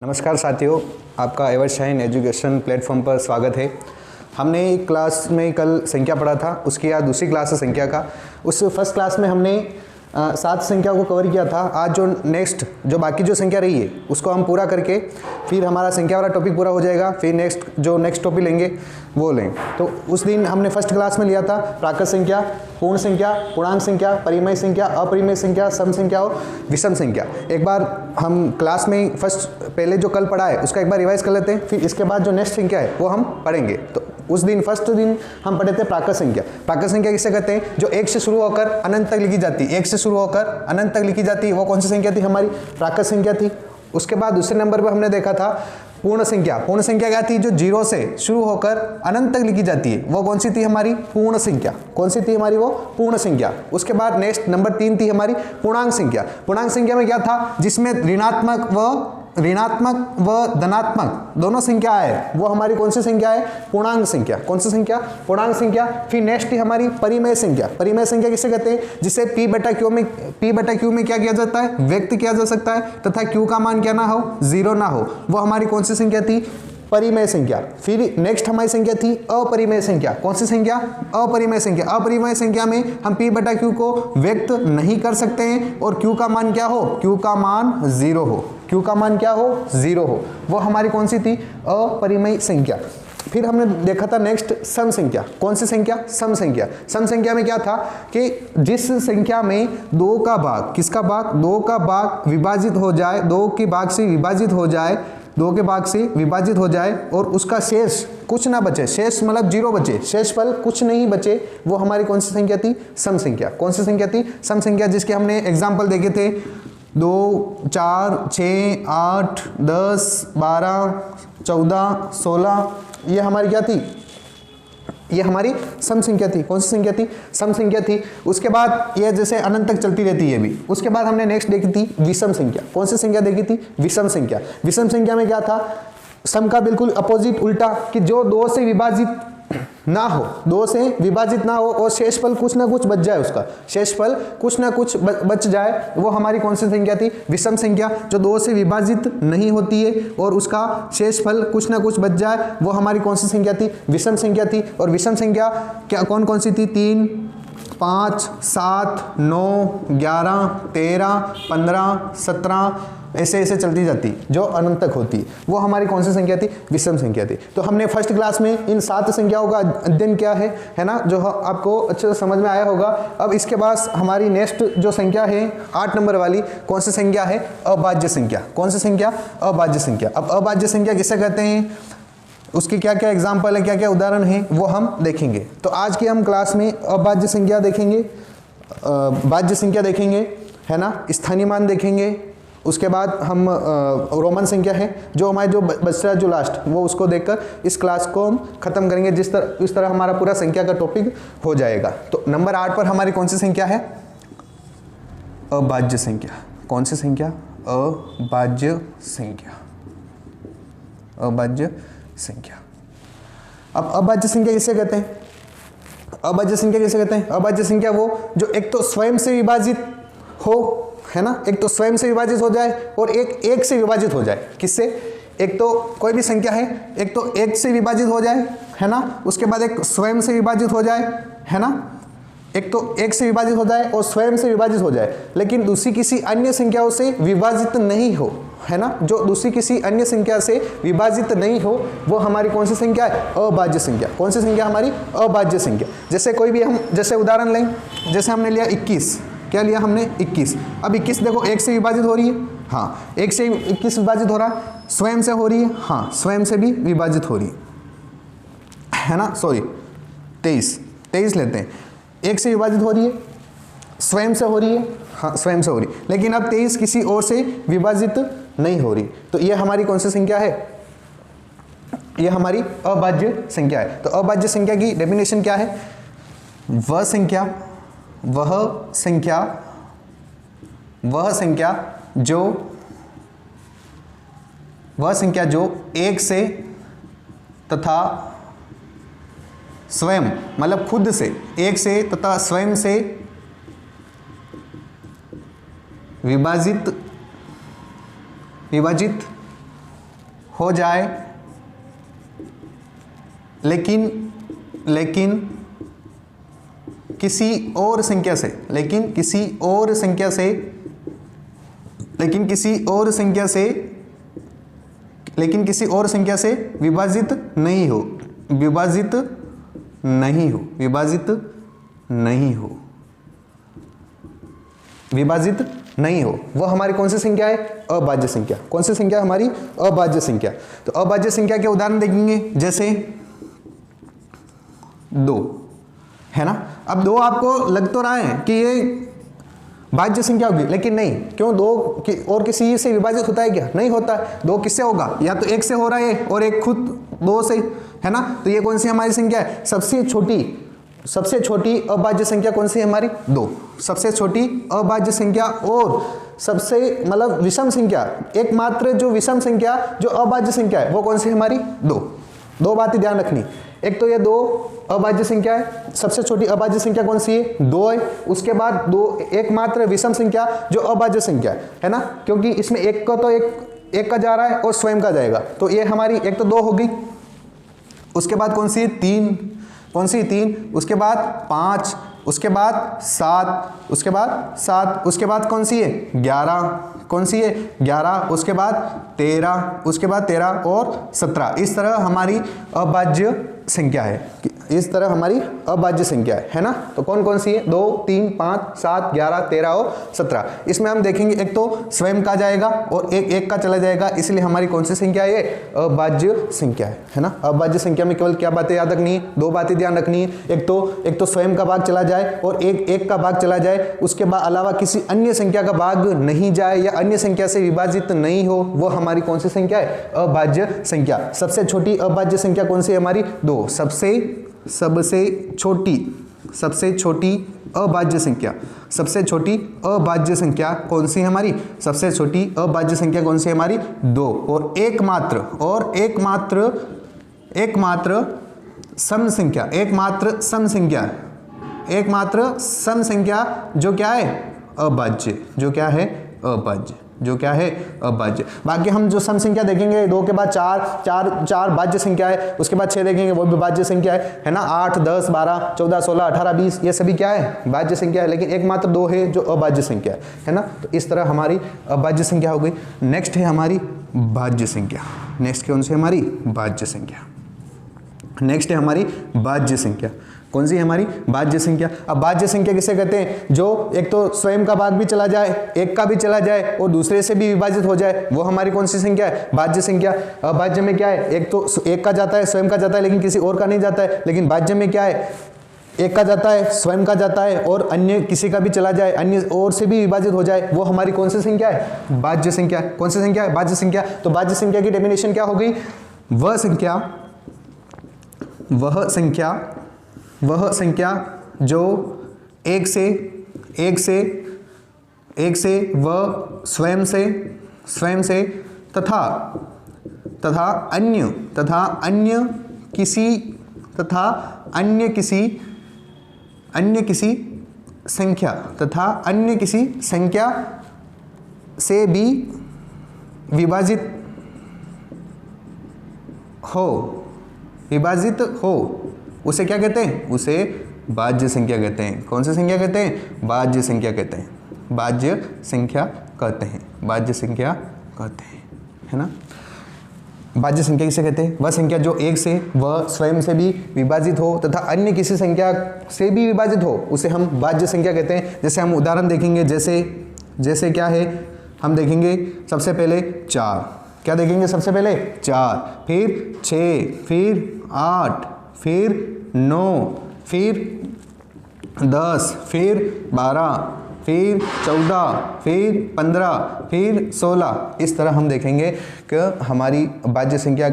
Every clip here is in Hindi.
नमस्कार साथियों, आपका एवर शाइन एजुकेशन प्लेटफॉर्म पर स्वागत है। हमने एक क्लास में कल संख्या पढ़ा था, उसकी आज दूसरी क्लास है संख्या का। उस फर्स्ट क्लास में हमने 7 संख्या को कवर किया था। आज जो नेक्स्ट जो बाकी जो संख्या रही है उसको हम पूरा करके फिर हमारा संख्या वाला टॉपिक पूरा हो जाएगा। फिर नेक्स्ट टॉपिक लेंगे वो लें। तो उस दिन हमने फर्स्ट क्लास में लिया था प्राकृत संख्या, पूर्ण संख्या, पूर्णांक संख्या, परिमेय संख्या, अपरिमेय संख्या, सम संख्या और विषम संख्या। एक बार हम क्लास में फर्स्ट पहले जो कल पढ़ा है उसका एक बार रिवाइज कर लेते हैं, फिर इसके बाद जो नेक्स्ट संख्या है वो हम पढ़ेंगे। तो उस दिन फर्स्ट दिन हम पढ़े थे प्राकृत संख्या। प्राकृत संख्या किसे कहते हैं? जो एक से शुरू होकर अनंत तक लिखी जाती है। एक से शुरू होकर अनंत तक लिखी जाती है वो कौन सी संख्या थी? हमारी प्राकृत संख्या थी। उसके बाद दूसरे नंबर पर हमने देखा था पूर्ण संख्या। पूर्ण संख्या क्या थी? जो 0 से शुरू होकर अनंत तक लिखी जाती है वो कौन सी थी? हमारी पूर्ण संख्या। कौन सी थी हमारी? वो पूर्ण संख्या। उसके बाद नेक्स्ट नंबर 3 थी हमारी पूर्णांक संख्या। पूर्णांक संख्या में क्या था? जिसमें ऋणात्मक व धनात्मक दोनों संख्या है वो हमारी कौन सी संख्या है? पूर्णांक संख्या। कौन सी संख्या? पूर्णांक संख्या। फिर नेक्स्ट है हमारी परिमेय संख्या। परिमेय संख्या किसे कहते हैं? जिसे P बटा Q में क्या किया जाता है? व्यक्त किया जा सकता है तथा Q का मान क्या ना हो? 0 ना हो। वो हमारी कौन सी संख्या थी? परिमेय संख्या। फिर नेक्स्ट हमारी संख्या थी अपरिमेय संख्या। कौन सी संख्या? अपरिमेय संख्या। अपरिमेय संख्या में हम P बटा Q को व्यक्त नहीं कर सकते हैं और Q का मान क्या हो? Q का मान 0 हो। Q का मान क्या हो? 0 हो। वो हमारी कौन सी थी? अपरिमेय संख्या। फिर हमने देखा था नेक्स्ट सम संख्या। कौन सी संख्या? सम संख्या। सम संख्या में क्या था कि जिस संख्या में 2 का भाग, किसका भाग? 2 का भाग विभाजित हो जाए, 2 के भाग से विभाजित हो जाए, 2 के भाग से विभाजित हो जाए और उसका शेष कुछ ना बचे, शेष मतलब 0 बचे, शेषफल कुछ नहीं बचे, वो हमारी कौन सी संख्या थी? सम संख्या। कौन सी संख्या थी? सम संख्या। जिसके हमने एग्जाम्पल देखे थे 2, 4, 6, 8, 10, 12, 14, 16। ये हमारी क्या थी? ये हमारी सम संख्या थी। कौन सी संख्या थी? सम संख्या थी। उसके बाद ये जैसे अनंत तक चलती रहती है भी। उसके बाद हमने नेक्स्ट देखी थी विषम संख्या। कौन सी संख्या देखी थी? विषम संख्या। विषम संख्या में क्या था? सम का बिल्कुल अपोजिट, उल्टा, कि जो 2 से विभाजित ना हो, 2 से विभाजित ना हो और शेषफल कुछ ना कुछ बच जाए, उसका शेषफल कुछ ना कुछ बच जाए, वो हमारी कौन सी संख्या थी? विषम संख्या। जो 2 से विभाजित नहीं होती है और उसका शेषफल कुछ ना कुछ बच जाए, वो हमारी कौन सी संख्या थी? विषम संख्या थी। और विषम संख्या क्या कौन कौन सी थी? 3, 5, 7, 9, 11, 13, 15, 17 ऐसे ऐसे चलती जाती, जो अनंत तक होती, वो हमारी कौन सी संख्या थी? विषम संख्या थी। तो हमने फर्स्ट क्लास में इन 7 संख्याओं का अध्ययन किया है ना, जो आपको अच्छे से समझ में आया होगा। अब इसके बाद हमारी नेक्स्ट जो संख्या है 8 नंबर वाली, कौन सी संख्या है? अभाज्य संख्या। कौन सी संख्या? अभाज्य संख्या। अब अभाज्य संख्या किसे कहते हैं, उसकी क्या क्या एग्जाम्पल है, क्या क्या उदाहरण है, वो हम देखेंगे। तो आज की हम क्लास में अभाज्य संख्या देखेंगे, भाज्य संख्या देखेंगे, है ना, स्थानीय मान देखेंगे। उसके बाद हम रोमन संख्या है जो हमारे जो बचता है जो लास्ट, वो उसको देखकर इस क्लास को हम खत्म करेंगे। इस तरह हमारा पूरा संख्या का टॉपिक हो जाएगा। तो नंबर 8 पर हमारी कौन सी संख्या है? अभाज्य संख्या। कौन सी संख्या? अभाज्य संख्या। अभाज्य संख्या। अब अभाज्य संख्या किसे कहते हैं? अभाज्य संख्या किसे कहते हैं? अभाज्य संख्या वो जो एक तो स्वयं से विभाजित हो, है ना, एक तो स्वयं से विभाजित हो जाए और एक से विभाजित हो जाए। किससे? एक तो कोई भी संख्या है, एक तो 1 से विभाजित हो जाए, है ना, उसके बाद एक स्वयं से विभाजित हो जाए, है ना, एक तो 1 से विभाजित हो जाए और स्वयं से विभाजित हो जाए, लेकिन दूसरी किसी अन्य संख्याओं से विभाजित नहीं हो, है ना, जो दूसरी किसी अन्य संख्या से विभाजित नहीं हो, वो हमारी कौन सी संख्या है? अभाज्य संख्या। कौन सी संख्या? हमारी अभाज्य संख्या। जैसे कोई भी हम जैसे उदाहरण लें, जैसे हमने लिया 21। क्या लिया हमने? 21। अब 21 देखो 1 से विभाजित हो रही है, हाँ, 1 से 21 विभाजित हो रहा है, स्वयं से हो रही है, हाँ, स्वयं से भी विभाजित हो रही है ना, सॉरी 23 लेते हैं। 1 से विभाजित हो रही है, स्वयं से हो रही है, हाँ, स्वयं से हो रही है, लेकिन अब 23 किसी और से विभाजित नहीं हो रही। तो ये हमारी कौन सी संख्या है? ये हमारी अभाज्य संख्या है। तो अभाज्य संख्या की डेफिनेशन क्या है? वह संख्या जो 1 से तथा स्वयं मतलब खुद से, 1 से तथा स्वयं से विभाजित हो जाए, लेकिन किसी और संख्या से, लेकिन किसी और संख्या से विभाजित नहीं हो, विभाजित नहीं हो, विभाजित नहीं हो, विभाजित नहीं हो, वो हमारी कौन सी संख्या है? अभाज्य संख्या। कौन सी संख्या हमारी? अभाज्य संख्या। तो अभाज्य संख्या के उदाहरण देखेंगे, जैसे 2 है ना। अब 2 आपको लग तो रहा है कि ये भाज्य संख्या होगी, लेकिन नहीं। क्यों? 2 और किसी से विभाजित होता है क्या? नहीं होता। 2 किससे होगा? या तो 1 से हो रहा है और एक खुद 2 से, है ना। तो ये कौन सी हमारी संख्या है? सबसे छोटी अभाज्य संख्या कौन सी है हमारी? 2। सबसे छोटी अभाज्य संख्या और सबसे मतलब विषम संख्या, एकमात्र जो विषम संख्या जो अभाज्य संख्या है वो कौन सी है हमारी? 2 बातें ध्यान रखनी। एक तो ये 2 अभाज्य संख्या है, सबसे छोटी अभाज्य संख्या कौन सी है? 2 है। उसके बाद 2 एकमात्र विषम संख्या जो अभाज्य संख्या है ना, क्योंकि इसमें एक का तो एक का जा रहा है और स्वयं का जाएगा, तो ये हमारी एक तो 2 होगी। उसके बाद कौन सी है? 3। कौन सी? 3। उसके बाद 5, उसके बाद 7, उसके बाद 7, उसके बाद कौन सी है? 11। कौन सी है? 11। उसके बाद 13, उसके बाद 13 और 17। इस तरह हमारी अभाज्य संख्या है, इस तरह हमारी अभाज्य संख्या है ना। तो कौन कौन सी है? 2, 3, 5, 7, 11, 13 और 17। इसमें हम देखेंगे एक तो स्वयं का जाएगा और एक का चला जाएगा, इसलिए हमारी कौन सी संख्या है? अभाज्य संख्या है ना। अभाज्य संख्या में केवल क्या बातें याद रखनी है? 2 बातें ध्यान रखनी है। एक तो स्वयं का भाग चला जाए और एक का भाग चला जाए, उसके बाद अलावा किसी अन्य संख्या का भाग नहीं जाए या अन्य संख्या से विभाजित नहीं हो, वो हमारी कौन सी संख्या है? अभाज्य संख्या। सबसे छोटी अभाज्य संख्या कौन सी है हमारी? 2। सबसे छोटी अभाज्य संख्या, सबसे छोटी अभाज्य संख्या कौन सी है हमारी? सबसे छोटी अभाज्य संख्या कौन सी है हमारी? 2। और एकमात्र सम संख्या, एकमात्र सम संख्या जो क्या है? अभाज्य। जो क्या है? अभाज्य। जो क्या है? अभाज्य। बाकी हम जो सम संख्या देखेंगे, 2 के बाद 4 भाज्य संख्या है, उसके बाद 6 देखेंगे वो भी भाज्य संख्या है ना। 8, 10, 12, 14, 16, 18, 20 ये सभी क्या है? भाज्य संख्या है, लेकिन एकमात्र 2 है जो अभाज्य संख्या है ना। तो इस तरह हमारी अभाज्य संख्या हो गई। नेक्स्ट है हमारी भाज्य संख्या। नेक्स्ट कौन सी है हमारी? भाज्य संख्या। नेक्स्ट है हमारी भाज्य संख्या। कौन सी है हमारी? भाज्य संख्या। अब भाज्य संख्या किसे कहते हैं? जो एक तो स्वयं का भाग भी चला जाए, एक का भी चला जाए और दूसरे से भी विभाजित हो जाए, वो हमारी कौन सी संख्या है? भाज्य संख्या। अब भाज्य में क्या है? एक तो एक का जाता है, स्वयं का जाता है, लेकिन किसी और का नहीं जाता है। लेकिन भाज्य में क्या है? एक का जाता है, स्वयं का जाता है और अन्य किसी का भी चला जाए, अन्य और से भी विभाजित हो जाए, वो हमारी कौन सी संख्या है? भाज्य संख्या। कौन सी संख्या है? भाज्य संख्या। तो भाज्य संख्या की डेफिनेशन क्या हो गई? वह संख्या जो एक से व स्वयं से तथा अन्य किसी संख्या से भी विभाजित हो, उसे क्या कहते हैं? उसे भाज्य संख्या कहते हैं। कौन सी संख्या कहते हैं? भाज्य संख्या कहते हैं। भाज्य संख्या कहते हैं। भाज्य संख्या कहते हैं, है ना। भाज्य संख्या किसे कहते हैं? वह संख्या जो एक से व स्वयं से भी विभाजित हो तथा अन्य किसी संख्या से भी विभाजित हो, उसे हम भाज्य संख्या कहते हैं। जैसे हम उदाहरण देखेंगे, जैसे क्या है? हम देखेंगे सबसे पहले 4। क्या देखेंगे? सबसे पहले 4, फिर 6, फिर 8, फिर 9, फिर 10, फिर 12, फिर 14, फिर 15, फिर 16। इस तरह हम देखेंगे कि हमारी भाज्य संख्या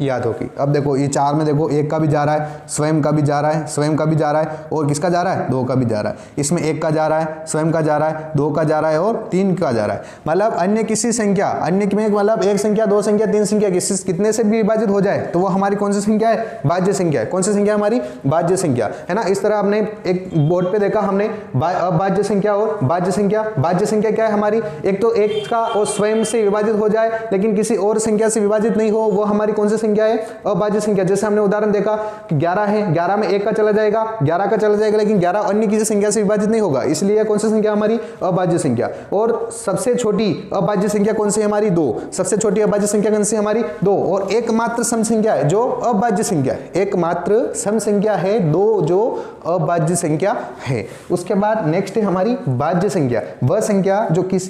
याद होगी। अब देखो ये 4 में देखो 1 का भी जा रहा है, स्वयं का भी जा रहा है, स्वयं का भी जा रहा है, और किसका जा रहा है, 2 का भी जा रहा है। इसमें 1 का जा रहा है, स्वयं का जा रहा है, 2 का जा रहा है और 3 का जा रहा है। मतलब अन्य किसी संख्या, अन्य में मतलब 1 संख्या, 2 संख्या, 3 संख्या कितने से भी विभाजित हो जाए तो वो हमारी कौन सी संख्या है, भाज्य संख्या है। कौन सी संख्या हमारी, भाज्य संख्या है ना। इस तरह हमने एक बोर्ड पे देखा हमने अभाज्य संख्या और भाज्य संख्या। भाज्य संख्या क्या है हमारी, एक तो 1 का और स्वयं से विभाजित हो जाए लेकिन किसी और संख्या से विभाजित नहीं हो, वो हमारी कौन सी संख्या है, अभाज्य संख्या। जैसे हमने उदाहरण देखा कि 11 है, 11 में 1 का चला जाएगा, 11 का चला जाएगा, लेकिन 11 अन्य किसी संख्या से विभाजित नहीं होगा, इसलिए कौन सी संख्या हमारी, अभाज्य संख्या। और सबसे छोटी अभाज्य संख्या कौन सी हमारी, 2। सबसे छोटी अभाज्य संख्या कौन सी हमारी, 2। और एकमात्र सम संख्या है जो अभाज्य संख्या है, एकमात्र सम संख्या है 2 जो अभाज्य संख्या है। उसके बाद नेक्स्ट है हमारी भाज्य संख्या, वह संख्या जो किस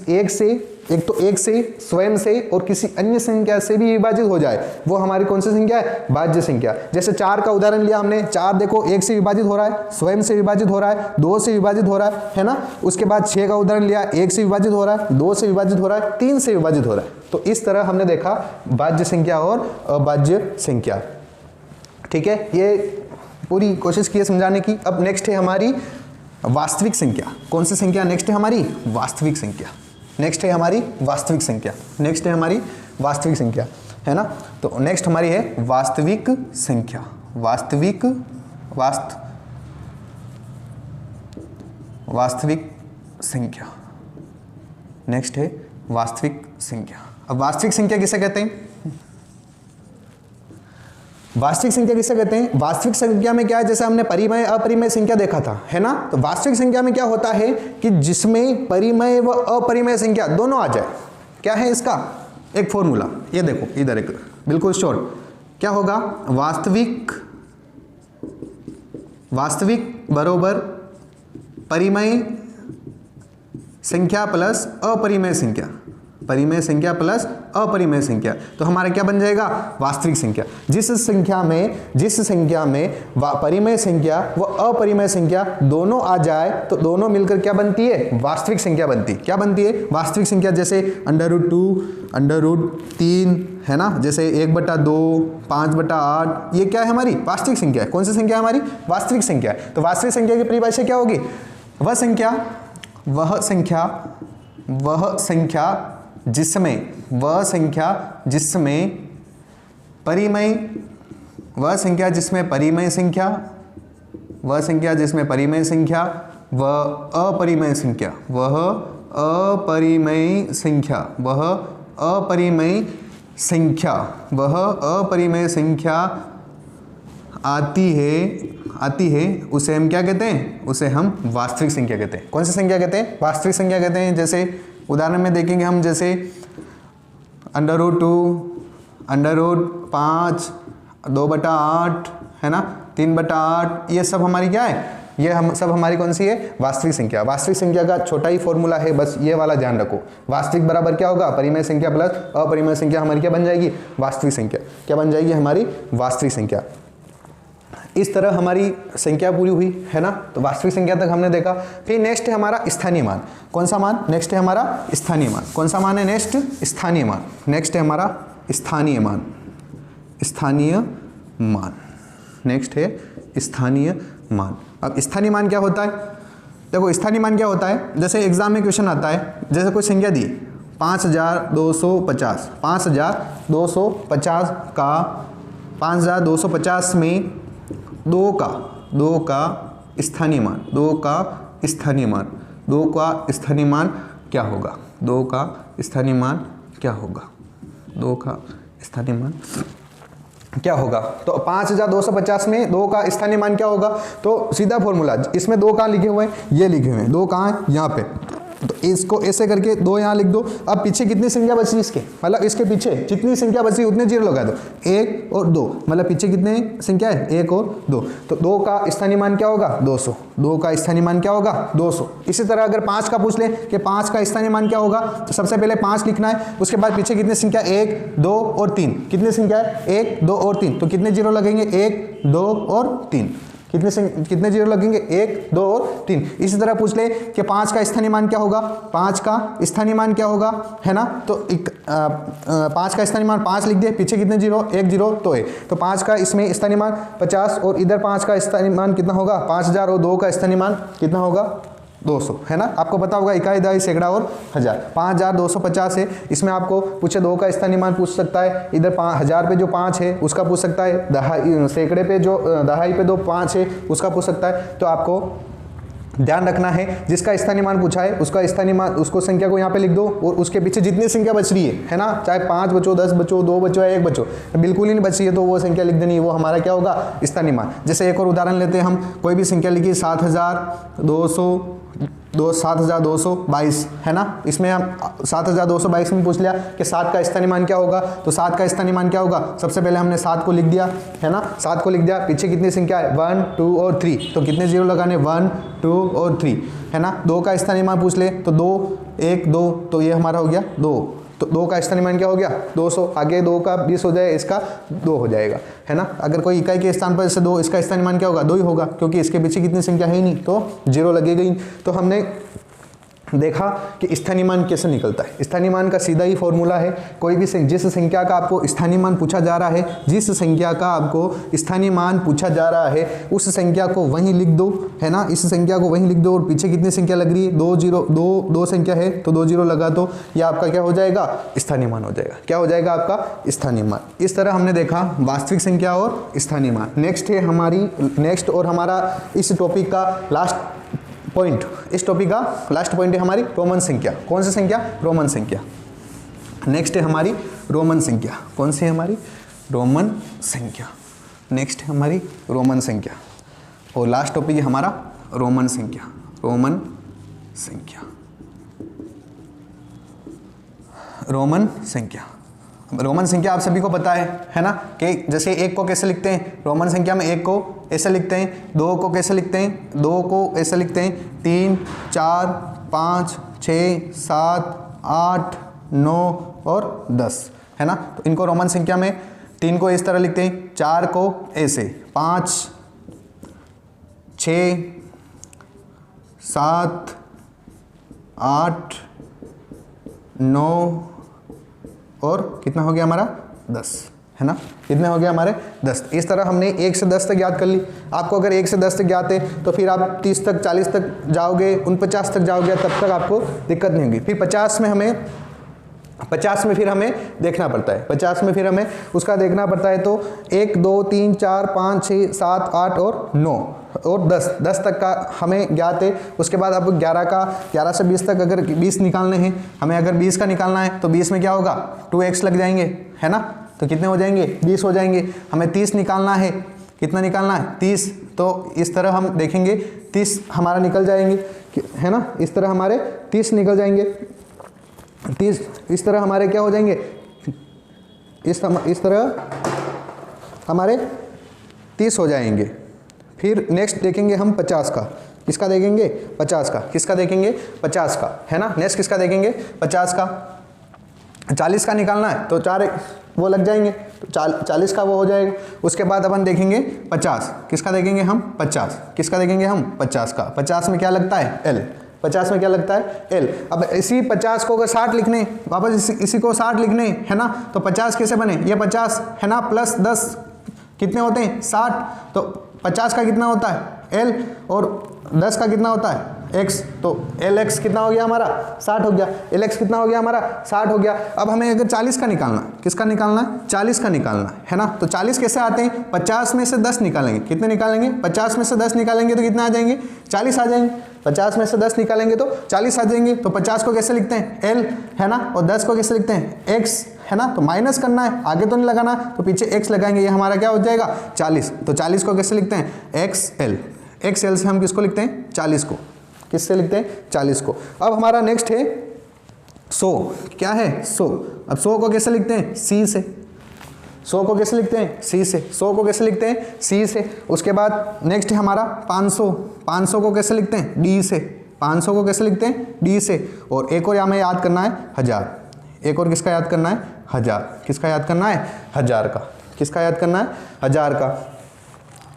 एक तो 1 से, स्वयं से और किसी अन्य संख्या से भी विभाजित हो जाए, वो हमारी कौन सी संख्या है, भाज्य संख्या। जैसे 4 का उदाहरण लिया हमने, 4 देखो 1 से विभाजित हो रहा है, स्वयं से विभाजित हो रहा है, 2 से विभाजित हो रहा है ना। उसके बाद 6 का उदाहरण लिया, 1 से विभाजित हो रहा है, 2 से विभाजित हो रहा है, 3 से विभाजित हो रहा है। तो इस तरह हमने देखा भाज्य संख्या और अभाज्य संख्या। ठीक है, ये पूरी कोशिश की है समझाने की। अब नेक्स्ट है हमारी वास्तविक संख्या। कौन सी संख्या नेक्स्ट है हमारी, वास्तविक संख्या। नेक्स्ट है हमारी वास्तविक संख्या, नेक्स्ट है हमारी वास्तविक संख्या, है ना। तो नेक्स्ट हमारी है वास्तविक संख्या, वास्तविक संख्या। नेक्स्ट है वास्तविक संख्या। अब वास्तविक संख्या किसे कहते हैं, वास्तविक संख्या किसे कहते हैं। वास्तविक संख्या में क्या है, जैसे हमने परिमेय अपरिमेय संख्या देखा था, है ना। तो वास्तविक संख्या में क्या होता है कि जिसमें परिमेय व अपरिमेय संख्या दोनों आ जाए। क्या है इसका एक फॉर्मूला, ये देखो इधर एक बिल्कुल शॉर्ट, क्या होगा, वास्तविक बरोबर परिमेय संख्या प्लस अपरिमेय संख्या, परिमेय संख्या प्लस अपरिमेय संख्या। तो हमारा क्या बन जाएगा, वास्तविक संख्या। जिस संख्या में परिमेय संख्या व अपरिमेय संख्या दोनों आ जाए तो दोनों मिलकर क्या बनती है, वास्तविक संख्या बनती है। क्या बनती है, वास्तविक संख्या। जैसे √2, √3, है ना। जैसे 1/2, 5/8, ये क्या है हमारी वास्तविक संख्या है। कौन सी संख्या है हमारी, वास्तविक संख्या है। तो वास्तविक संख्या की परिभाषा क्या होगी, वह संख्या जिसमें परिमेय संख्या व अपरिमेय संख्या आती है उसे हम क्या कहते हैं, उसे हम वास्तविक संख्या कहते हैं। कौन सी संख्या कहते हैं, वास्तविक संख्या कहते हैं। जैसे उदाहरण में देखेंगे हम, जैसे √2, √5, 2/8, है ना, 3/8, ये सब हमारी क्या है, ये हम सब हमारी कौन सी है, वास्तविक संख्या। वास्तविक संख्या का छोटा ही फॉर्मूला है, बस ये वाला ध्यान रखो। वास्तविक बराबर क्या होगा, परिमेय संख्या प्लस अपरिमेय संख्या, हमारी क्या बन जाएगी, वास्तविक संख्या। क्या बन जाएगी हमारी वास्तविक संख्या। इस तरह हमारी संख्या पूरी हुई, है ना। तो वास्तविक संख्या तक हमने देखा। फिर नेक्स्ट है हमारा स्थानीय मान। कौन सा मान, नेक्स्ट है हमारा स्थानीय मान। कौन सा मान है नेक्स्ट, स्थानीय मान। नेक्स्ट है हमारा स्थानीय मान, नेक्स्ट है स्थानीय मान। अब स्थानीय मान क्या होता है, देखो स्थानीय मान क्या होता है, जैसे एग्जाम में क्वेश्चन आता है, जैसे कोई संख्या दी 5250, 5250 का 5250 में 2 का स्थानीय मान, 2 का स्थानीय मान क्या होगा, 2 का स्थानीय मान क्या होगा, 2 का स्थानीय मान क्या होगा। तो 5250 में 2 का स्थानीय मान क्या होगा, तो सीधा फॉर्मूला, इसमें 2 कहाँ लिखे हुए हैं, ये लिखे हुए हैं, 2 कहाँ है, यहाँ पे। तो इसको ऐसे करके 2 यहाँ लिख दो। अब पीछे कितनी संख्या बची इसके, मतलब इसके पीछे जितनी संख्या बची उतने जीरो लगा दो, 1 और 2, मतलब पीछे कितने संख्या है, 1 और 2। तो 2 का स्थानीय मान क्या होगा, 200। 2 का स्थानीय मान क्या होगा, 200। इसी तरह अगर 5 का पूछ ले कि 5 का स्थानीय मान क्या होगा, तो सबसे पहले 5 लिखना है, उसके बाद पीछे कितनी संख्या, 1, 2 और 3, कितनी संख्या है, 1, 2 और 3, तो कितने जीरो लगेंगे, 1, 2 और 3। कितने जीरो लगेंगे, 1 2 और 3। इसी तरह पूछ ले कि 5 का स्थानीय मान क्या होगा, 5 का स्थानीय मान क्या होगा, है ना। तो 5 का स्थानीय मान 5 लिख दिए, पीछे कितने जीरो, 1 जीरो तो 1, तो 5 का इसमें स्थानीय मान 50 और इधर 5 का स्थानीय मान कितना होगा 5000 और 2 का स्थानीय मान कितना होगा 200, है ना। आपको पता होगा इकाई, दहाई, सैकड़ा और हजार। 5250 है, इसमें आपको पूछे 2 का स्थानीय मान पूछ सकता है, इधर 1000 पे जो 5 है उसका पूछ सकता है, दहाई सैकड़े पे जो दहाई पे 5 है उसका पूछ सकता है। तो आपको ध्यान रखना है जिसका स्थानीय मान पूछा है उसका स्थानीय मान, उसको संख्या को यहाँ पे लिख दो और उसके पीछे जितनी संख्या बच रही है ना, चाहे 5 बचो, 10 बचो, 2 बचो या 1 बचो, बिल्कुल ही नहीं बच रही है तो वो संख्या लिख देनी है, वो हमारा क्या होगा स्थानीय मान। जैसे एक और उदाहरण लेते हैं हम, कोई भी संख्या लिखिए 7222, है ना। इसमें हम 7222 में पूछ लिया कि 7 का स्थानीय मान क्या होगा, तो 7 का स्थानीय मान क्या होगा, सबसे पहले हमने 7 को लिख दिया, है ना, 7 को लिख दिया, पीछे कितनी संख्या है 1 2 और 3, तो कितने जीरो लगाने 1 2 और 3, है ना। 2 का स्थानीय मान पूछ ले तो 2 1 2, तो ये हमारा हो गया 2, तो 2 का स्थानीय मान क्या हो गया 200, आगे 2 का 20 हो जाए, इसका 2 हो जाएगा, है ना। अगर कोई इकाई के स्थान पर जैसे 2, इसका स्थानीय मान क्या होगा 2 ही होगा, क्योंकि इसके पीछे कितनी संख्या है ही नहीं, तो जीरो लगेगा ही। तो हमने देखा कि स्थानीय मान कैसे निकलता है। स्थानीय मान का सीधा ही फॉर्मूला है, कोई भी जिस संख्या का आपको स्थानीय मान पूछा जा रहा है, जिस संख्या का आपको स्थानीय मान पूछा जा रहा है उस संख्या को वहीं लिख दो, है ना, इस संख्या को वहीं लिख दो और पीछे कितनी संख्या लग रही है 2 संख्या है तो 2 जीरो लगा दो, या आपका क्या हो जाएगा स्थानीय मान हो जाएगा। क्या हो जाएगा आपका स्थानीय मान। इस तरह हमने देखा वास्तविक संख्या और स्थानीय मान। नेक्स्ट और हमारा इस टॉपिक का लास्ट पॉइंट, इस टॉपिक का लास्ट पॉइंट है हमारी रोमन संख्या। कौन सी संख्या, रोमन संख्या। नेक्स्ट है हमारी रोमन संख्या। कौन सी है हमारी, रोमन संख्या। नेक्स्ट है हमारी रोमन संख्या और लास्ट टॉपिक है हमारा रोमन संख्या। रोमन संख्या, रोमन संख्या। रोमन संख्या आप सभी को पता है ना, कि जैसे 1 को कैसे लिखते हैं, रोमन संख्या में 1 को ऐसे लिखते हैं, 2 को कैसे लिखते हैं, 2 को ऐसे लिखते हैं, 3 4 5 6 7 8 9 और 10, है ना। तो इनको रोमन संख्या में 3 को इस तरह लिखते हैं, 4 को ऐसे, 5 6 7 8 9 और कितना हो गया हमारा 10, है ना। कितने हो गया हमारे 10। इस तरह हमने 1 से 10 तक याद कर ली। आपको अगर 1 से 10 तक याद है तो फिर आप 30 तक 40 तक जाओगे, 49 तक जाओगे, तब तक आपको दिक्कत नहीं होगी। फिर 50 में फिर हमें देखना पड़ता है, 50 में फिर हमें उसका देखना पड़ता है। तो 1 2 3 4 5 6 7 8 और 9 और 10 तक का हमें ज्ञात है। उसके बाद अब 11 से 20 तक अगर 20 निकालने हैं हमें, अगर 20 का निकालना है तो 20 में क्या होगा 2x लग जाएंगे, है ना। तो कितने हो जाएंगे 20 हो जाएंगे। हमें 30 निकालना है, कितना निकालना है 30, तो इस तरह हम देखेंगे 30 हमारा निकल जाएंगे, है ना। इस तरह हमारे 30 निकल जाएंगे, 30 इस तरह हमारे क्या हो जाएंगे, इस तरह हमारे 30 हो जाएंगे। फिर नेक्स्ट देखेंगे हम 50 का, किसका देखेंगे 50 का, किसका देखेंगे 50 का, है ना। नेक्स्ट किसका देखेंगे 50 का। 40 का निकालना है तो 4 वो लग जाएंगे, तो 40 का वो हो जाएगा। उसके बाद अपन देखेंगे 50, किसका देखेंगे हम 50, किसका देखेंगे हम 50 का। 50 में क्या लगता है L, 50 में क्या लगता है L। अब इसी 50 को अगर 60 लिखने, वापस इसी को 60 लिखने, है ना, तो 50 कैसे बने, ये 50 है ना, प्लस 10 कितने होते हैं 60, तो 50 का कितना होता है L और 10 का कितना होता है x, तो LX कितना हो गया हमारा 60 हो गया, LX कितना हो गया हमारा 60 हो गया। अब हमें अगर 40 का निकालना, किसका निकालना है 40 का निकालना, है ना। तो 40 कैसे आते हैं, 50 में से 10 निकालेंगे, कितने निकालेंगे 50 में से 10 निकालेंगे तो कितना आ जाएंगे 40 आ जाएंगे। 50 में से 10 निकालेंगे तो 40 आ जाएंगे। तो 50 को कैसे लिखते हैं L, है ना, और 10 को कैसे लिखते हैं X, है ना। तो माइनस करना है, आगे तो नहीं लगाना, तो पीछे x लगाएंगे, ये हमारा क्या हो जाएगा 40। तो 40 को कैसे लिखते हैं XL, XL से हम किसको लिखते हैं 40 को, किससे लिखते हैं 40 को। अब हमारा नेक्स्ट है 100, क्या है 100। अब 100 को कैसे लिखते हैं C से, 100 को कैसे लिखते हैं C से, 100 को कैसे लिखते हैं C से। उसके बाद नेक्स्ट है हमारा 500, 500 को कैसे लिखते हैं D से, 500 को कैसे लिखते हैं D से। और एक और हमें याद करना है 1000, एक और किसका याद करना है 1000, किसका याद करना है 1000 का, किसका याद करना है 1000 का।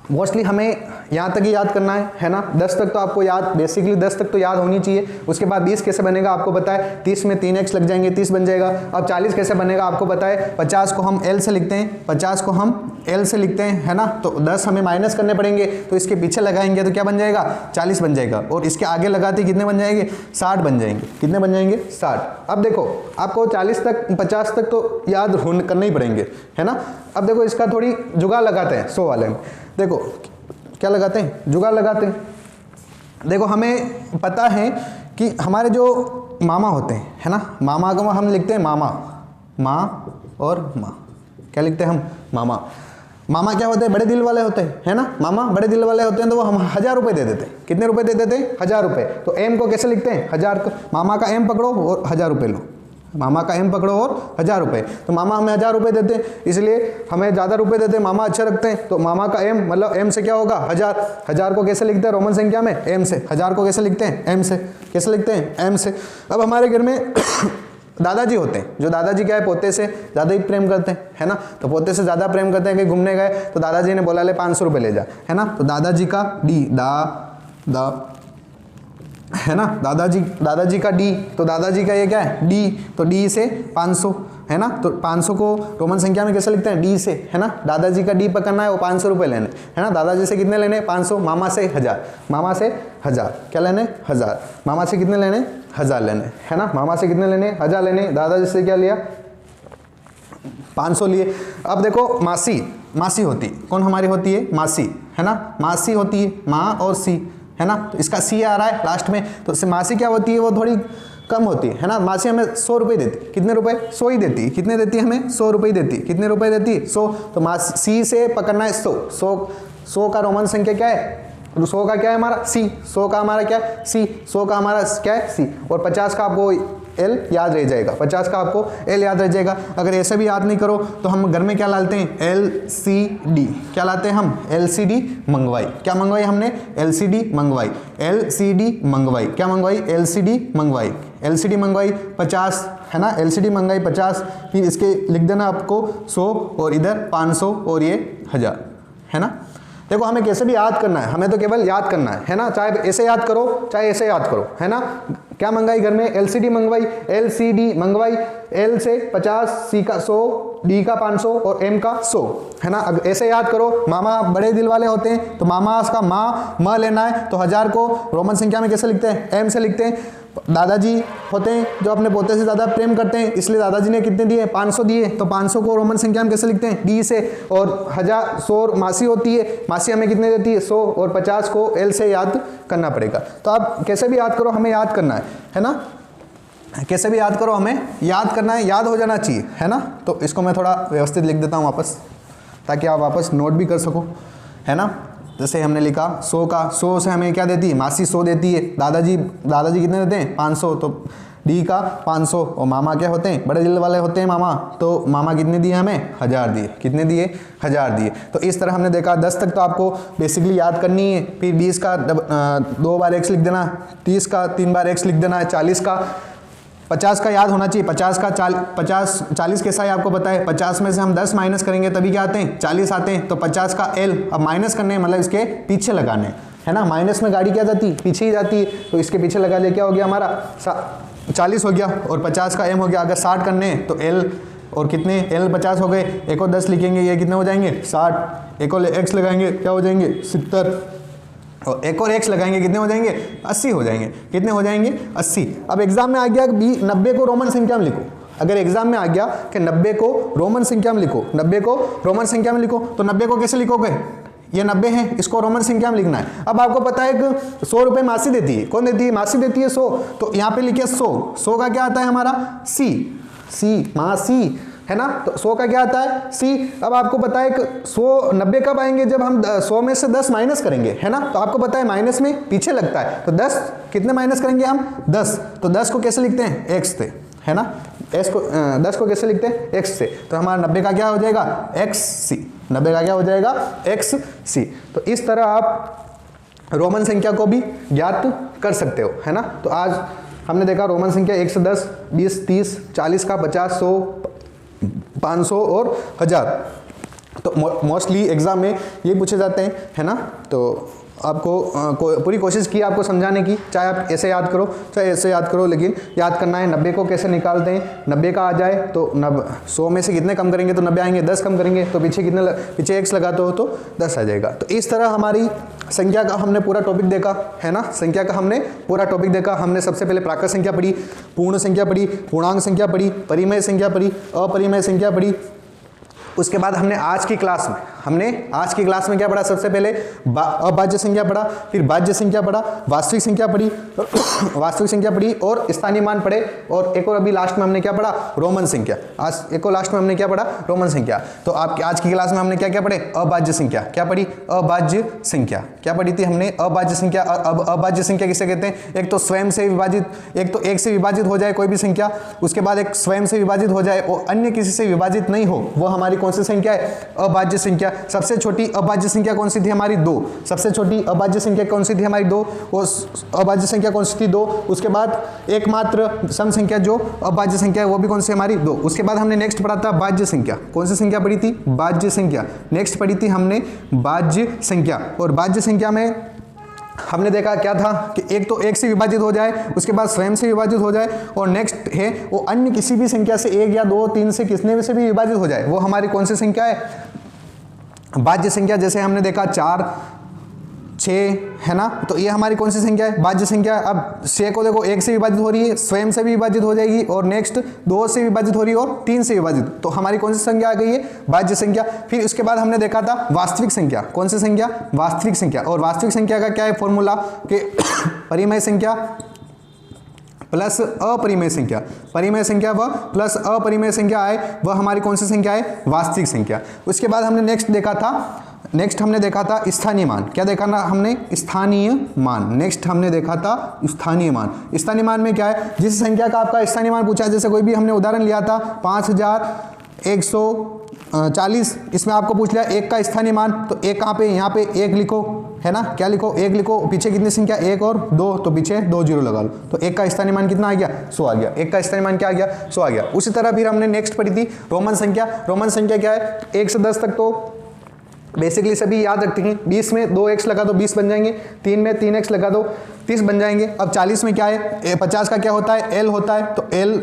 मोस्टली हमें यहाँ तक ही याद करना है ना। 10 तक तो आपको याद, बेसिकली 10 तक तो याद होनी चाहिए। उसके बाद 20 कैसे बनेगा आपको पता है, 30 में 3x लग जाएंगे, 30 बन जाएगा। अब 40 कैसे बनेगा आपको पता है, 50 को हम L से लिखते हैं, 50 को हम L से लिखते हैं, है ना। तो 10 हमें माइनस करने पड़ेंगे, तो इसके पीछे लगाएंगे तो क्या बन जाएगा, 40 बन जाएगा। और इसके आगे लगाते कितने बन जाएंगे, 60 बन जाएंगे। कितने बन जाएंगे, 60। अब देखो आपको 40 तक 50 तक तो याद करने ही पड़ेंगे, है ना। अब देखो इसका थोड़ी जुगाड़ लगाते हैं 100 वाले में। देखो क्या लगाते हैं, जुगाड़ लगाते हैं। देखो हमें पता है कि हमारे जो मामा होते हैं, है ना, मामा को हम लिखते हैं मामा, माँ और माँ, क्या लिखते हैं हम, मामा। मामा क्या होते हैं, बड़े दिल वाले होते हैं, है ना। मामा बड़े दिल वाले होते हैं तो वो हम 1000 रुपये दे देते हैं। कितने रुपए दे देते हैं, 1000 रुपये। तो एम को कैसे लिखते हैं, 1000 को, मामा का एम पकड़ो और 1000 रुपये लो, मामा का एम पकड़ो और 1000 रुपये। तो मामा हमें 1000 रुपये देते हैं, इसलिए हमें ज़्यादा रुपये देते हैं, मामा अच्छा रखते हैं। तो मामा का एम मतलब एम से क्या होगा, 1000। 1000 को कैसे लिखते हैं रोमन संख्या में, एम से। 1000 को कैसे लिखते हैं, एम से। कैसे लिखते हैं, एम से। अब हमारे घर में दादाजी होते हैं, जो दादाजी क्या है, पोते से ज़्यादा ही प्रेम करते हैं, है ना। तो पोते से ज़्यादा प्रेम करते हैं, कहीं घूमने गए तो दादाजी ने बोला ले 500 रुपये ले जा, है ना। तो दादाजी का डी, है ना, दादाजी का डी, तो दादाजी का ये क्या है, डी, तो डी से 500, है ना। तो 500 को रोमन संख्या में कैसे लिखते हैं, डी से, है ना। दादाजी का डी पकड़ना है, वो 500 रुपये लेने, है ना। दादाजी से कितने लेने, 500, मामा से 1000, मामा से 1000, क्या लेने, 1000। मामा से कितने लेने, 1000 लेने, है ना। मामा से कितने लेने, 1000 लेने। दादाजी से क्या लिया, 500 लिए। अब देखो मासी होती, कौन हमारी होती है, मासी, है ना। मासी होती है, माँ और सी, है ना। तो इसका सी आ रहा है लास्ट में, तो मासी क्या होती है, वो थोड़ी कम होती है ना। मासी हमें 100 रुपये देती, कितने रुपए, 100 ही देती। कितने देती है हमें, 100 रुपये देती। कितने रुपए देती, 100। तो मासी सी से पकड़ना है 100 का रोमन संख्या क्या है, 100 का क्या है हमारा, सी। 100 का हमारा क्या है, सी। 100 का हमारा क्या है, सी। और 50 का आपको एल याद रह जाएगा, 50 का आपको एल याद रह जाएगा। अगर ऐसे भी याद नहीं करो तो हम घर में क्या लाते हैं, LCD। क्या लाते हैं हम, LCD मंगवाई। क्या मंगवाई हमने, LCD मंगवाई, LCD मंगवाई। क्या मंगवाई, LCD मंगवाई, LCD मंगवाई 50, है ना। LCD मंगवाई 50। फिर इसके लिख देना आपको 100 और इधर 500 और ये 1000, है ना। देखो हमें कैसे भी याद करना है, हमें तो केवल याद करना है ना। चाहे ऐसे याद करो चाहे ऐसे याद करो, है ना। क्या मंगाई घर में, LCD मंगवाई, LCD मंगवाई। L से 50, C का 100, D का 500 और M का 100, है ना। अगर ऐसे याद करो, मामा बड़े दिल वाले होते हैं तो मामा का म लेना है, तो 1000 को रोमन संख्या में कैसे लिखते हैं, M से लिखते हैं। दादाजी होते हैं जो अपने पोते से ज़्यादा प्रेम करते हैं, इसलिए दादाजी ने कितने दिए, 500 दिए। तो 500 को रोमन संख्या में कैसे लिखते हैं, D से। और 1000 100 मासी होती है, मासी हमें कितने देती है, 100। और 50 को L से याद करना पड़ेगा। तो आप कैसे भी याद करो, हमें याद करना है ना। कैसे भी याद करो, हमें याद करना है, याद हो जाना चाहिए, है ना। तो इसको मैं थोड़ा व्यवस्थित लिख देता हूँ वापस, ताकि आप वापस नोट भी कर सको, है ना। जैसे हमने लिखा 100 का, 100 से हमें क्या देती है, मासी 100 देती है। दादाजी कितने देते हैं, 500। तो डी का 500। और मामा क्या होते हैं, बड़े दिल वाले होते हैं मामा, तो मामा कितने दिए हमें, 1000 दिए। कितने दिए, 1000 दिए। तो इस तरह हमने देखा 10 तक तो आपको बेसिकली याद करनी है। फिर 20 का 2 बार x लिख देना, 30 का 3 बार x लिख देना है, 40 का 50 का याद होना चाहिए। 50 का 40 कैसा है आपको पता है, 50 में से हम 10 माइनस करेंगे तभी क्या आते हैं, 40 आते हैं। तो 50 का L अब माइनस करने मतलब इसके पीछे लगाने, है ना। माइनस में गाड़ी क्या जाती है, पीछे ही जाती है, तो इसके पीछे लगा ले, क्या हो गया हमारा 40 हो गया। और 50 का M हो गया। अगर 60 करने हैं तो L और कितने, L 50 हो गए। एक और 10 लिखेंगे, ये कितने हो जाएंगे, 60। एक और x लगाएंगे, क्या हो जाएंगे, 70। और एक और x लगाएंगे, कितने हो जाएंगे, 80 हो जाएंगे। कितने हो जाएंगे, 80। अब एग्जाम में आ गया 90 को रोमन संख्या में लिखो। अगर एग्जाम में आ गया कि 90 को रोमन संख्या में लिखो, 90 को रोमन संख्या में लिखो, तो 90 को कैसे लिखोगे, ये 90 है, इसको रोमन संख्या में लिखना है। अब आपको पता है कि 100 रुपये मासी देती है, कौन देती है, मासी देती है 100। तो यहाँ पे लिखिए 100 का क्या आता है हमारा, सी, मासी, है ना। तो 100 का क्या आता है, सी। अब आपको पता है कि 90 कब आएंगे, जब हम 100 में से 10 माइनस करेंगे, है ना। तो आपको पता है माइनस में पीछे लगता है, तो 10 कितने माइनस करेंगे हम, 10। तो 10 को कैसे लिखते हैं, x से, है ना। 10 को कैसे लिखते हैं, x से। तो हमारा 90 का क्या हो जाएगा, xc। 90 का क्या हो जाएगा, xc। तो इस तरह आप रोमन संख्या को भी ज्ञात कर सकते हो, है ना। तो आज हमने देखा रोमन संख्या 1 से 10, 20, 30, 40 का 50, 100, 500 और 1000। तो मोस्टली एग्जाम में ये पूछे जाते हैं, है ना। तो आपको पूरी कोशिश की आपको समझाने की, चाहे आप ऐसे याद करो चाहे ऐसे याद करो, लेकिन याद करना है 90 को कैसे निकालते हैं। 90 का आ जाए तो 100 में से कितने कम करेंगे तो 90 आएंगे, 10 कम करेंगे तो पीछे x लगाते हो तो 10 आ जाएगा। तो इस तरह हमारी संख्या का हमने पूरा टॉपिक देखा, है ना। संख्या का हमने पूरा टॉपिक देखा। हमने सबसे पहले प्राकृत संख्या पढ़ी, पूर्ण संख्या पढ़ी, पूर्णांक संख्या पढ़ी, परिमेय संख्या पढ़ी, अपरिमेय संख्या पढ़ी। उसके बाद हमने आज की क्लास में क्या पढ़ा, सबसे पहले अभाज्य संख्या पढ़ा, फिर भाज्य संख्या पढ़ा, वास्तविक संख्या पढ़ी और स्थानीय मान पढ़े, और एक और अभी लास्ट में हमने क्या पढ़ा, रोमन संख्या। लास्ट में हमने क्या पढ़ा, रोमन संख्या। तो आज की क्लास में हमने क्या क्या पढ़े, अभाज्य संख्या। क्या पढ़ी, अभाज्य संख्या। क्या पढ़ी थी हमने, अभाज्य संख्या। अभाज्य संख्या किसे कहते हैं, एक तो स्वयं से विभाजित, एक तो एक से विभाजित हो जाए कोई भी संख्या, उसके बाद एक स्वयं से विभाजित हो जाए और अन्य किसी से विभाजित नहीं हो, वो हमारी कौन सी संख्या है, अभाज्य संख्या। सबसे छोटी अभाज्य संख्या कौन सी थी हमारी, 2। सबसे छोटी अभाज्य संख्या कौन सी थी हमारी, 2। और अभाज्य संख्या कौन सी थी, 2। उसके बाद एकमात्र सम संख्या जो अभाज्य संख्या है वो भी कौन सी हमारी, 2। उसके बाद हमने नेक्स्ट पढ़ा था भाज्य संख्या। कौन सी संख्या पढ़ी थी, भाज्य संख्या। नेक्स्ट पढ़ी थी हमने भाज्य संख्या। और भाज्य संख्या में हमने देखा क्या था कि एक तो एक से विभाजित हो जाए, उसके बाद स्वयं से विभाजित हो जाए, और नेक्स्ट है वो अन्य किसी भी संख्या से 1 या 2 3 से किसने से भी विभाजित हो जाए, वो हमारी कौन सी संख्या है, भाज्य संख्या। जैसे हमने देखा 4 6, है ना। तो ये हमारी कौन सी संख्या है, भाज्य संख्या। अब 6 को देखो 1 से विभाजित हो रही है, स्वयं से भी विभाजित हो जाएगी, और नेक्स्ट 2 से विभाजित हो रही है और 3 से विभाजित, तो हमारी कौन सी संख्या आ गई है, भाज्य संख्या। फिर उसके बाद हमने देखा था वास्तविक संख्या। कौन सी संख्या, वास्तविक संख्या। और वास्तविक संख्या का क्या है फॉर्मूला, कि परिमेय संख्या प्लस अपरिमेय संख्या, परिमेय संख्या व प्लस अपरिमेय संख्या आए, वह हमारी कौन सी संख्या है, वास्तविक संख्या। उसके बाद हमने नेक्स्ट हमने देखा था स्थानीय मान। क्या देखा ना हमने, स्थानीय मान। नेक्स्ट हमने देखा था स्थानीय मान। स्थानीय मान में क्या है, जिस संख्या का आपका स्थानीय मान पूछा है, जैसे कोई भी हमने उदाहरण लिया था 5140, इसमें आपको पूछ लिया 1 का स्थानीय मान, तो 1 कहाँ पे, यहाँ पे 1 लिखो, है ना। क्या लिखो, 1 लिखो। पीछे कितनी संख्या, 1 और 2, तो पीछे 2 जीरो लगा लो, तो 1 का स्थानीय मान कितना आ गया, 100 आ गया। 1 का स्थानीय मान क्या आ गया, 100 आ गया। उसी तरह फिर हमने नेक्स्ट पढ़ी थी रोमन संख्या। रोमन संख्या क्या है, 1 से 10 तक तो बेसिकली सभी याद रखते हैं। 20 में 2x लगा दो 20 बन जाएंगे, 3 में 3x लगा दो 30 बन जाएंगे। अब 40 में क्या है, 50 का क्या होता है, l होता है, तो l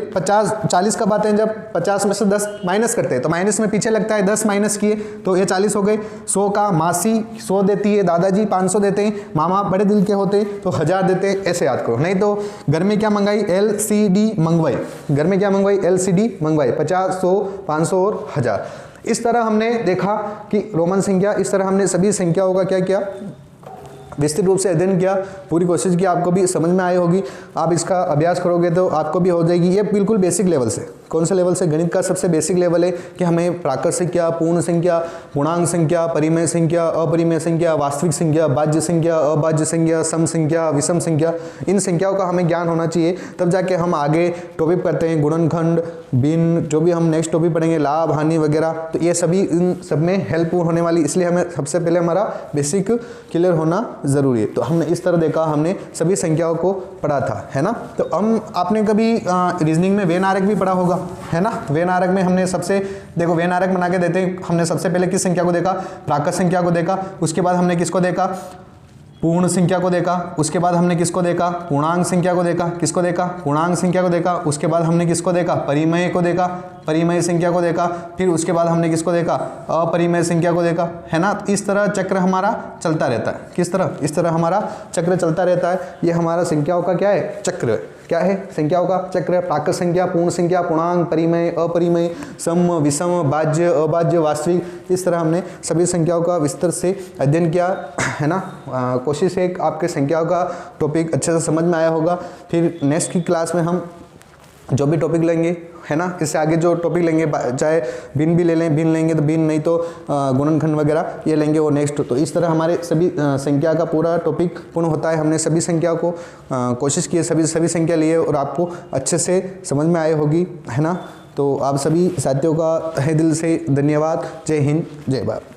40 कब आते हैं, जब 50 में से 10 माइनस करते हैं, तो माइनस में पीछे लगता है 10 माइनस किए, तो ये 40 हो गए। 100 का मासी 100 देती है, दादाजी 500 देते हैं, मामा बड़े दिल के होते तो 1000 देते हैं, ऐसे याद करो। नहीं तो घर में क्या मंगाई, LCD मंगवाई, घर में क्या मंगवाई, LCD मंगवाई, 50 100 500 और 1000। इस तरह हमने देखा कि रोमन संख्या, इस तरह हमने सभी संख्याओं का क्या किया, विस्तृत रूप से अध्ययन किया। पूरी कोशिश की, आपको भी समझ में आई होगी। आप इसका अभ्यास करोगे तो आपको भी हो जाएगी। ये बिल्कुल बेसिक लेवल से, कौन से लेवल से, गणित का सबसे बेसिक लेवल है कि हमें प्राकृत संख्या, पूर्ण संख्या, पूर्णांक संख्या, परिमेय संख्या, अपरिमेय संख्या, वास्तविक संख्या, भाज्य संख्या, अभाज्य संख्या, सम संख्या, विषम संख्या, इन संख्याओं का हमें ज्ञान होना चाहिए, तब जाके हम आगे टॉपिक करते हैं, गुणनखंड, भिन्न, जो भी हम नेक्स्ट टॉपिक पढ़ेंगे, लाभ हानि वगैरह, तो ये सभी इन सब में हेल्पफुल होने वाली। इसलिए हमें सबसे पहले हमारा बेसिक क्लियर होना जरूरी है। तो हमने इस तरह देखा, हमने सभी संख्याओं को पढ़ा था, है ना। तो हम आपने कभी रीजनिंग में वेन आरेख भी पढ़ा होगा, है ना। वेन आरेख में हमने सबसे, देखो वेन आरेख बना के देते हैं, हमने सबसे पहले किस संख्या को देखा, प्राकृत संख्या को देखा। उसके बाद हमने किसको देखा, पूर्ण संख्या को देखा। उसके बाद हमने किसको देखा, पूर्णांक संख्या को देखा। किसको देखा, पूर्णांक संख्या को देखा। उसके बाद हमने किसको देखा, परिमेय को देखा, परिमेय संख्या को देखा। फिर उसके बाद हमने किसको देखा, अपरिमेय संख्या को देखा, है ना। इस तरह चक्र हमारा चलता रहता है। किस तरह, इस तरह हमारा चक्र चलता रहता है। ये हमारा संख्याओं का क्या है, चक्र। क्या है, संख्याओं का चक्र। प्राकृत संख्या, पूर्ण संख्या, पूर्णांक, परिमेय, अपरिमेय, सम, विषम, भाज्य, अभाज्य, वास्तविक, इस तरह हमने सभी संख्याओं का विस्तार से अध्ययन किया, है ना। कोशिश है आपके संख्याओं का टॉपिक अच्छे से समझ में आया होगा। फिर नेक्स्ट की क्लास में हम जो भी टॉपिक लेंगे, है ना, इससे आगे जो टॉपिक लेंगे, चाहे भिन्न भी ले लें, भिन्न लेंगे तो भिन्न, नहीं तो गुणनखंड वगैरह ये लेंगे वो नेक्स्ट। तो इस तरह हमारे सभी संख्या का पूरा टॉपिक पूर्ण होता है। हमने सभी संख्या को कोशिश की है, सभी संख्या लिए, और आपको अच्छे से समझ में आए होगी, है ना। तो आप सभी साथियों का तहे दिल से धन्यवाद। जय हिंद, जय भारत।